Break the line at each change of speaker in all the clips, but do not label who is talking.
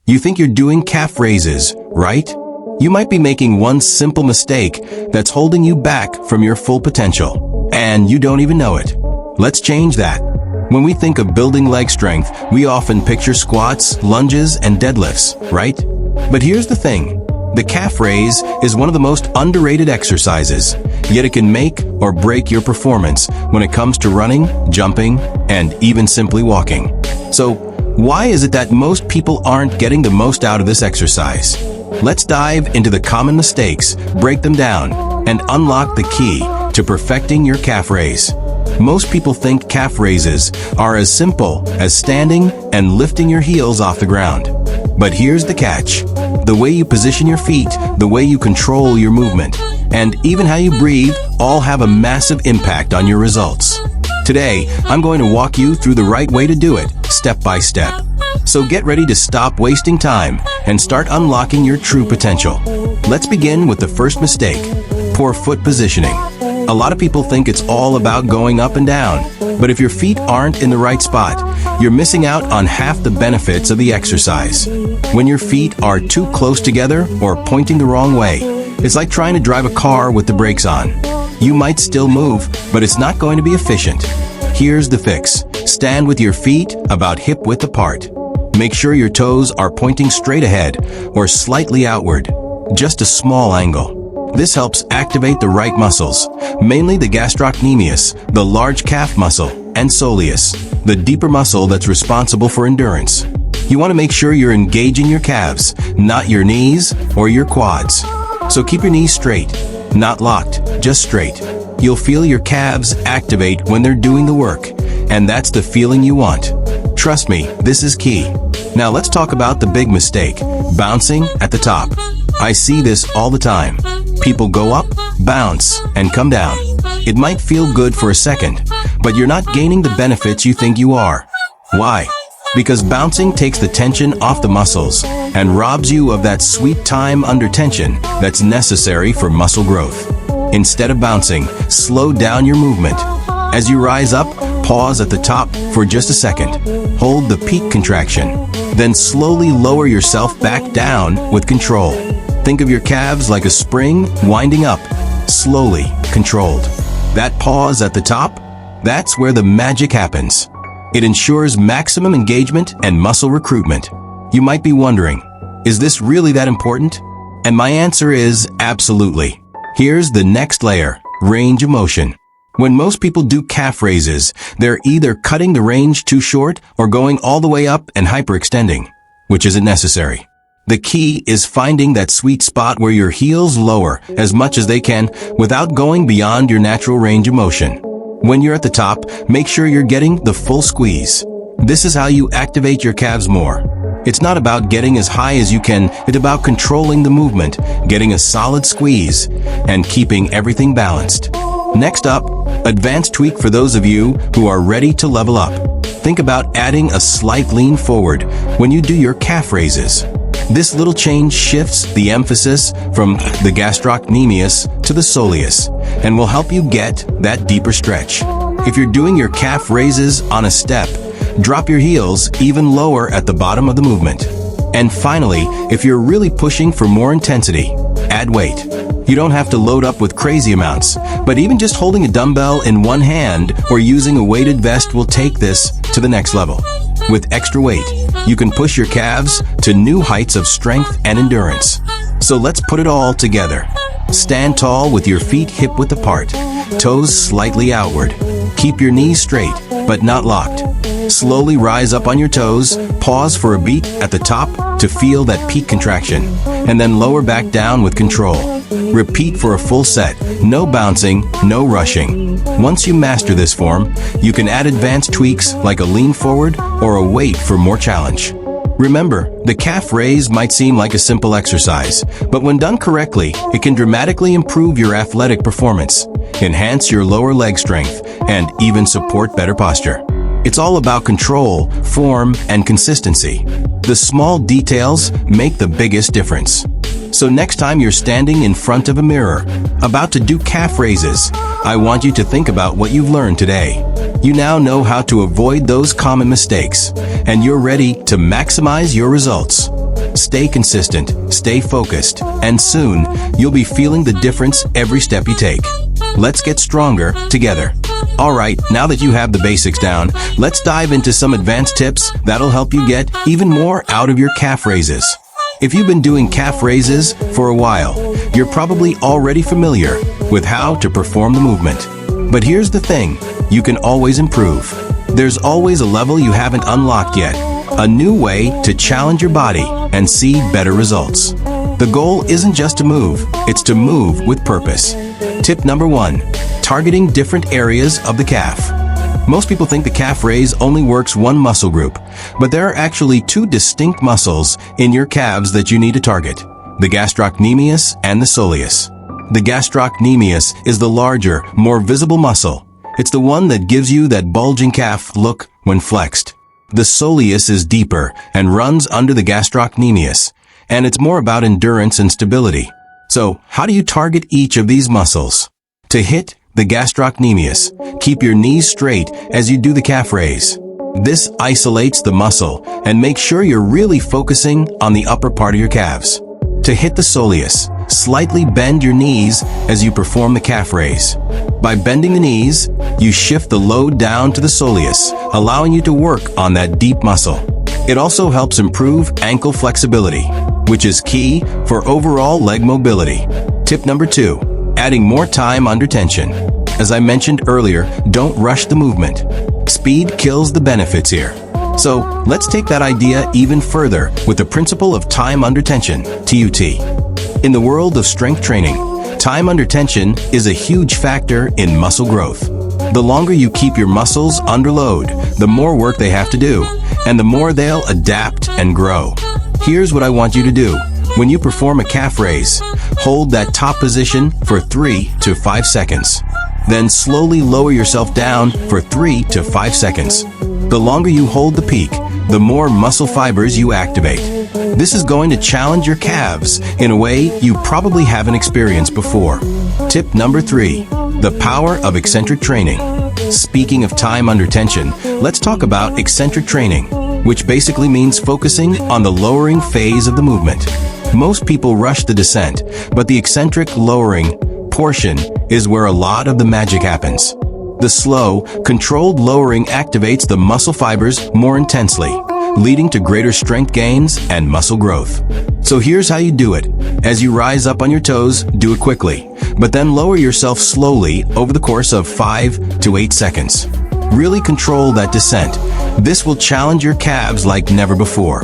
You think you're doing calf raises, right? You might be making one simple mistake that's holding you back from your full potential, and you don't even know it. Let's change that. When we think of building leg strength, we often picture squats, lunges, and deadlifts, right? But here's the thing. The calf raise is one of the most underrated exercises, yet it can make or break your performance when it comes to running, jumping, and even simply walking. So, why is it that most people aren't getting the most out of this exercise? Let's dive into the common mistakes, break them down, and unlock the key to perfecting your calf raise. Most people think calf raises are as simple as standing and lifting your heels off the ground. But here's the catch. The way you position your feet, the way you control your movement, and even how you breathe all have a massive impact on your results. Today, I'm going to walk you through the right way to do it, step by step. So get ready to stop wasting time and start unlocking your true potential. Let's begin with the first mistake, poor foot positioning. A lot of people think it's all about going up and down, but if your feet aren't in the right spot, you're missing out on half the benefits of the exercise. When your feet are too close together or pointing the wrong way, it's like trying to drive a car with the brakes on. You might still move, but it's not going to be efficient. Here's the fix. Stand with your feet about hip width apart. Make sure your toes are pointing straight ahead or slightly outward, just a small angle. This helps activate the right muscles, mainly the gastrocnemius, the large calf muscle, and soleus, the deeper muscle that's responsible for endurance. You want to make sure you're engaging your calves, not your knees or your quads. So keep your knees straight, not locked, just straight. You'll feel your calves activate when they're doing the work, and that's the feeling you want. Trust me, this is key. Now let's talk about the big mistake, bouncing at the top. I see this all the time. People go up, bounce, and come down. It might feel good for a second, but you're not gaining the benefits you think you are. Why? Because bouncing takes the tension off the muscles and robs you of that sweet time under tension that's necessary for muscle growth. Instead of bouncing, slow down your movement. As you rise up, pause at the top for just a second. Hold the peak contraction. Then slowly lower yourself back down with control. Think of your calves like a spring winding up, slowly, controlled. That pause at the top, that's where the magic happens. It ensures maximum engagement and muscle recruitment. You might be wondering, is this really that important? And my answer is absolutely. Here's the next layer, range of motion. When most people do calf raises, they're either cutting the range too short or going all the way up and hyperextending, which isn't necessary. The key is finding that sweet spot where your heels lower as much as they can without going beyond your natural range of motion. When you're at the top, make sure you're getting the full squeeze. This is how you activate your calves more. It's not about getting as high as you can, it's about controlling the movement, getting a solid squeeze, and keeping everything balanced. Next up, advanced tweak for those of you who are ready to level up. Think about adding a slight lean forward when you do your calf raises. This little change shifts the emphasis from the gastrocnemius to the soleus and will help you get that deeper stretch. If you're doing your calf raises on a step, drop your heels even lower at the bottom of the movement. And finally, if you're really pushing for more intensity, add weight. You don't have to load up with crazy amounts, but even just holding a dumbbell in one hand or using a weighted vest will take this to the next level. With extra weight, you can push your calves to new heights of strength and endurance. So let's put it all together. Stand tall with your feet hip width apart, toes slightly outward. Keep your knees straight, but not locked. Slowly rise up on your toes, pause for a beat at the top to feel that peak contraction, and then lower back down with control. Repeat for a full set, no bouncing, no rushing. Once you master this form, you can add advanced tweaks like a lean forward or a weight for more challenge. Remember, the calf raise might seem like a simple exercise, but when done correctly, it can dramatically improve your athletic performance, enhance your lower leg strength, and even support better posture. It's all about control, form, and consistency. The small details make the biggest difference. So next time you're standing in front of a mirror, about to do calf raises, I want you to think about what you've learned today. You now know how to avoid those common mistakes, and you're ready to maximize your results. stay consistent, stay focused, and soon you'll be feeling the difference every step you take. Let's get stronger together. Alright, now that you have the basics down, let's dive into some advanced tips that'll help you get even more out of your calf raises. If you've been doing calf raises for a while, you're probably already familiar with how to perform the movement. But here's the thing, you can always improve. There's always a level you haven't unlocked yet, a new way to challenge your body and see better results. The goal isn't just to move, it's to move with purpose. Tip number 1, targeting different areas of the calf. Most people think the calf raise only works one muscle group, but there are actually 2 distinct muscles in your calves that you need to target, the gastrocnemius and the soleus. The gastrocnemius is the larger, more visible muscle. It's the one that gives you that bulging calf look when flexed. The soleus is deeper and runs under the gastrocnemius, and it's more about endurance and stability. So, how do you target each of these muscles? To hit the gastrocnemius, keep your knees straight as you do the calf raise. This isolates the muscle and makes sure you're really focusing on the upper part of your calves. To hit the soleus, slightly bend your knees as you perform the calf raise. By bending the knees, you shift the load down to the soleus, allowing you to work on that deep muscle. It also helps improve ankle flexibility, which is key for overall leg mobility. Tip number 2, adding more time under tension. As I mentioned earlier, don't rush the movement. Speed kills the benefits here. So, let's take that idea even further with the principle of time under tension, TUT. In the world of strength training, time under tension is a huge factor in muscle growth. The longer you keep your muscles under load, the more work they have to do, and the more they'll adapt and grow. Here's what I want you to do. When you perform a calf raise, hold that top position for 3 to 5 seconds. Then slowly lower yourself down for 3 to 5 seconds. The longer you hold the peak, the more muscle fibers you activate. This is going to challenge your calves in a way you probably haven't experienced before. Tip number 3, the power of eccentric training. Speaking of time under tension, let's talk about eccentric training, which basically means focusing on the lowering phase of the movement. Most people rush the descent, but the eccentric lowering portion is where a lot of the magic happens. The slow, controlled lowering activates the muscle fibers more intensely, leading to greater strength gains and muscle growth. So here's how you do it. As you rise up on your toes, do it quickly, but then lower yourself slowly over the course of 5 to 8 seconds. Really control that descent. This will challenge your calves like never before.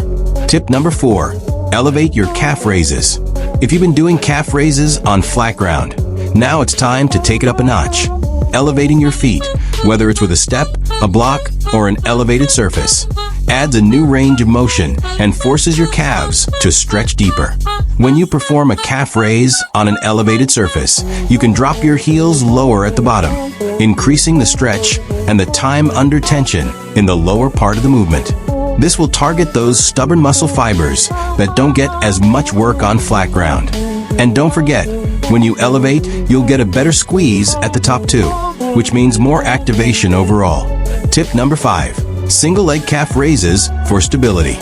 Tip number 4, elevate your calf raises. If you've been doing calf raises on flat ground, now it's time to take it up a notch. Elevating your feet, whether it's with a step, a block, or an elevated surface, adds a new range of motion and forces your calves to stretch deeper. When you perform a calf raise on an elevated surface, you can drop your heels lower at the bottom, increasing the stretch and the time under tension in the lower part of the movement. This will target those stubborn muscle fibers that don't get as much work on flat ground. And don't forget, when you elevate, you'll get a better squeeze at the top too, which means more activation overall. Tip number 5, single leg calf raises for stability.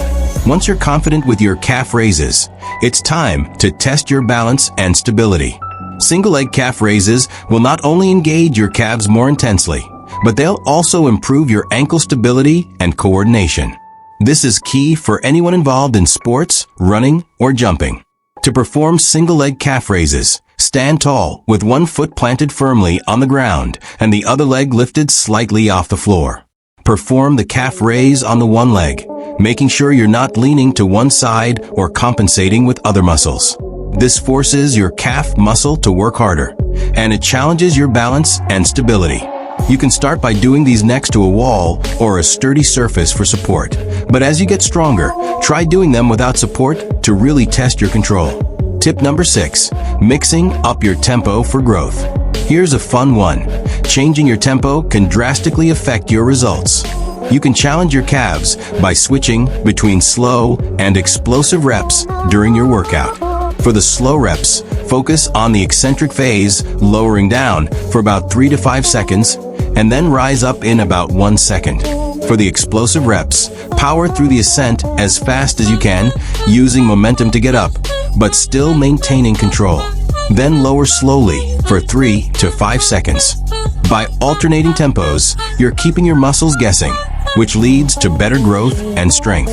Once you're confident with your calf raises, it's time to test your balance and stability. Single leg calf raises will not only engage your calves more intensely, but they'll also improve your ankle stability and coordination. This is key for anyone involved in sports, running, or jumping. To perform single leg calf raises, stand tall with one foot planted firmly on the ground and the other leg lifted slightly off the floor. Perform the calf raise on the one leg, making sure you're not leaning to one side or compensating with other muscles. This forces your calf muscle to work harder, and it challenges your balance and stability. You can start by doing these next to a wall or a sturdy surface for support, but as you get stronger, try doing them without support to really test your control. Tip number 6, mixing up your tempo for growth. Here's a fun one. Changing your tempo can drastically affect your results. You can challenge your calves by switching between slow and explosive reps during your workout. For the slow reps, focus on the eccentric phase, lowering down for about 3 to 5 seconds, and then rise up in about 1 second. For the explosive reps, Power through the ascent as fast as you can, using momentum to get up, but still maintaining control. Then lower slowly for 3 to 5 seconds. By alternating tempos, you're keeping your muscles guessing, which leads to better growth and strength.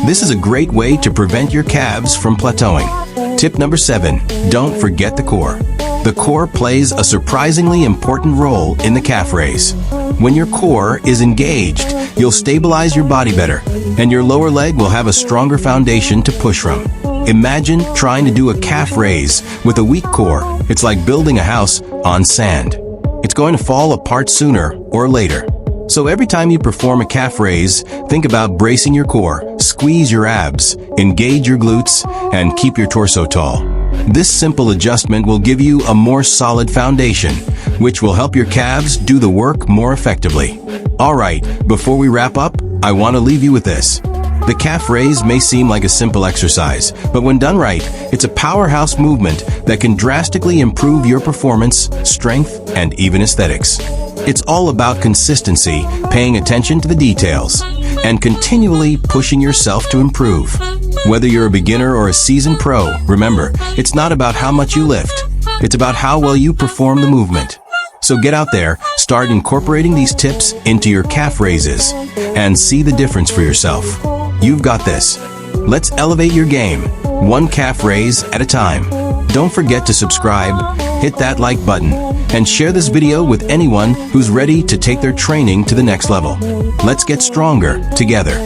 This is a great way to prevent your calves from plateauing. Tip number 7, don't forget the core. The core plays a surprisingly important role in the calf raise. When your core is engaged, you'll stabilize your body better, and your lower leg will have a stronger foundation to push from. Imagine trying to do a calf raise with a weak core. It's like building a house on sand. It's going to fall apart sooner or later. So every time you perform a calf raise, think about bracing your core, squeeze your abs, engage your glutes, and keep your torso tall. This simple adjustment will give you a more solid foundation, which will help your calves do the work more effectively. Alright, before we wrap up, I want to leave you with this. The calf raise may seem like a simple exercise, but when done right, it's a powerhouse movement that can drastically improve your performance, strength, and even aesthetics. It's all about consistency, paying attention to the details, and continually pushing yourself to improve. Whether you're a beginner or a seasoned pro, remember, it's not about how much you lift. It's about how well you perform the movement. So get out there, start incorporating these tips into your calf raises, and see the difference for yourself. You've got this. Let's elevate your game, one calf raise at a time. Don't forget to subscribe, hit that like button, and share this video with anyone who's ready to take their training to the next level. Let's get stronger together.